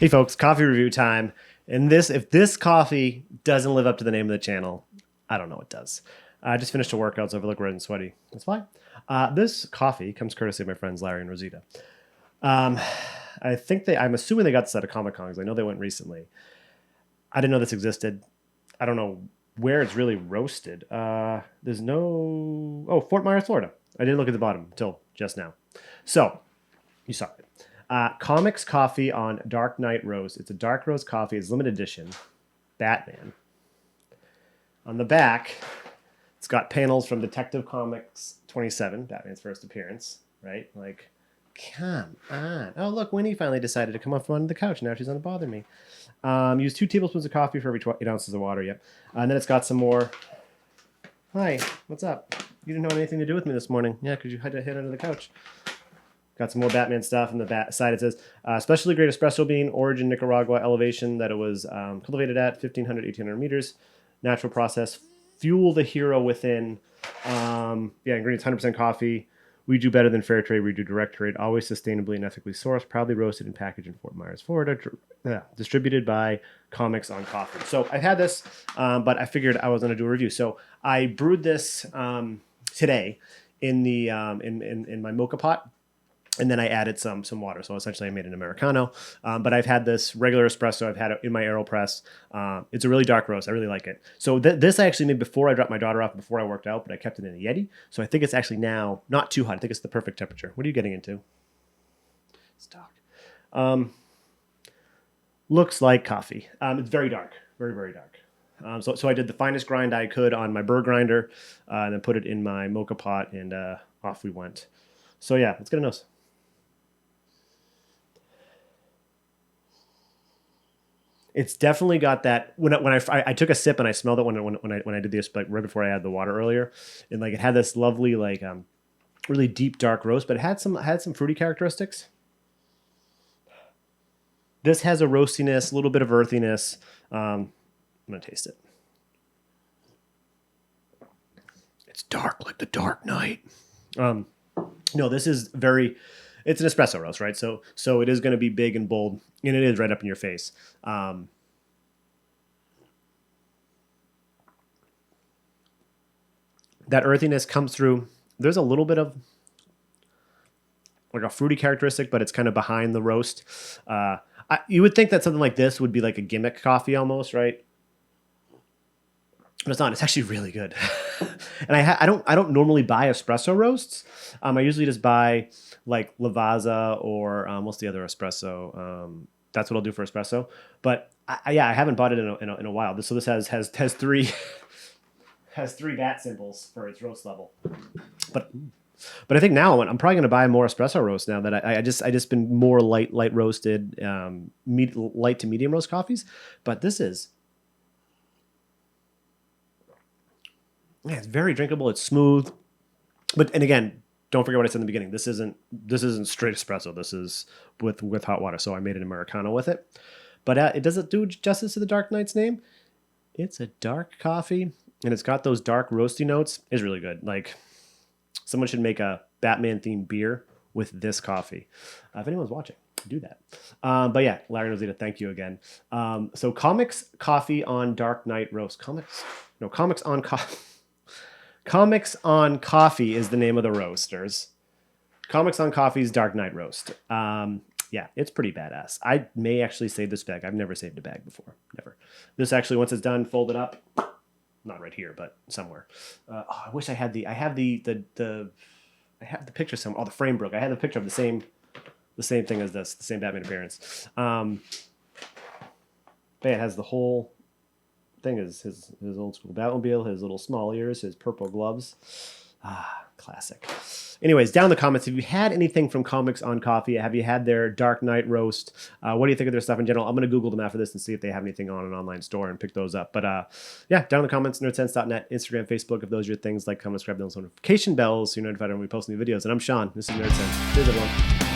Hey folks, coffee review time. And if this coffee doesn't live up to the name of the channel, I don't know what does. I just finished a workout, so if I look red and sweaty, that's fine. This coffee comes courtesy of my friends Larry and Rosita. I'm assuming they got this at a Comic-Con because I know they went recently. I didn't know this existed. I don't know where it's really roasted. There's no... Oh, Fort Myers, Florida. I didn't look at the bottom until just now. So, you saw it. Comics Coffee on Dark Knight Roast. It's a dark roast coffee. It's limited edition. Batman. On the back, it's got panels from Detective Comics 27, Batman's first appearance, right? Like, come on. Oh, look, Winnie finally decided to come up from under the couch. Now she's going to bother me. Use 2 tablespoons of coffee for every 8 ounces of water. Yep. And then it's got some more. Hi, what's up? You didn't have anything to do with me this morning. Yeah, because you had to hit under the couch. Got some more Batman stuff. On the side it says, specially grade espresso bean, origin Nicaragua, elevation that it was cultivated at, 1,500, 1,800 meters. Natural process, fuel the hero within. Ingredients, 100% coffee. We do better than fair trade. We do direct trade. Always sustainably and ethically sourced. Proudly roasted and packaged in Fort Myers, Florida. Distributed by Comics on Coffee. So I've had this, but I figured I was going to do a review. So I brewed this today in the in my mocha pot. And then I added some water. So essentially I made an Americano. But I've had this regular espresso. I've had it in my AeroPress. It's a really dark roast. I really like it. So this I actually made before I dropped my daughter off, before I worked out, but I kept it in a Yeti. So I think it's actually now not too hot. I think it's the perfect temperature. What are you getting into? It's dark. Looks like coffee. It's very dark. Very, very dark. So I did the finest grind I could on my burr grinder and then put it in my mocha pot and off we went. So yeah, let's get a nose. It's definitely got that. When I took a sip and I smelled it when I did this, like right before I had the water earlier, and like it had this lovely like really deep dark roast, but it had some fruity characteristics. This has a roastiness, a little bit of earthiness. I'm gonna taste it. It's dark like the Dark Knight. No, this is very. It's an espresso roast, right? So it is going to be big and bold, and it is right up in your face. That earthiness comes through. There's a little bit of like a fruity characteristic, but it's kind of behind the roast. You would think that something like this would be like a gimmick coffee almost, right? But it's not. It's actually really good. And I don't normally buy espresso roasts. I usually just buy like Lavazza or what's the other espresso? That's what I'll do for espresso. But I haven't bought it in a while. This has three bat symbols for its roast level. But I think now I'm probably going to buy more espresso roast now that I just been more light roasted, light to medium roast coffees. But this is. Yeah, it's very drinkable. It's smooth, and again, don't forget what I said in the beginning. This isn't straight espresso. This is with hot water. So I made an Americano with it, but it doesn't do justice to the Dark Knight's name. It's a dark coffee, and it's got those dark roasty notes. It's really good. Like someone should make a Batman themed beer with this coffee. If anyone's watching, do that. But yeah, Larry and Rosita, thank you again. So Comics Coffee on Dark Knight Roast. Comics on Coffee. Comics on Coffee is the name of the roasters. Comics on Coffee's Dark Knight Roast. Yeah, it's pretty badass. I may actually save this bag. I've never saved a bag before. Never. This actually, once it's done, fold it up. Not right here, but somewhere. I wish I had I have the picture somewhere. Oh, the frame broke. I had the picture of the same thing as this, the same Batman appearance. But yeah, it has the whole thing, is his old school Batmobile, his little small ears, his purple gloves. Classic. Anyways, down in the comments, have you had anything from Comics on Coffee? Have you had their Dark Knight roast? What do you think of their stuff in general? I'm going to Google them after this and see if they have anything on an online store and pick those up. But yeah, down in the comments, nerdsense.net, Instagram, Facebook, if those are your things, like, comment, subscribe, those notification bells so you're notified when we post new videos. And I'm Sean. This is Nerdsense. Cheers, everyone.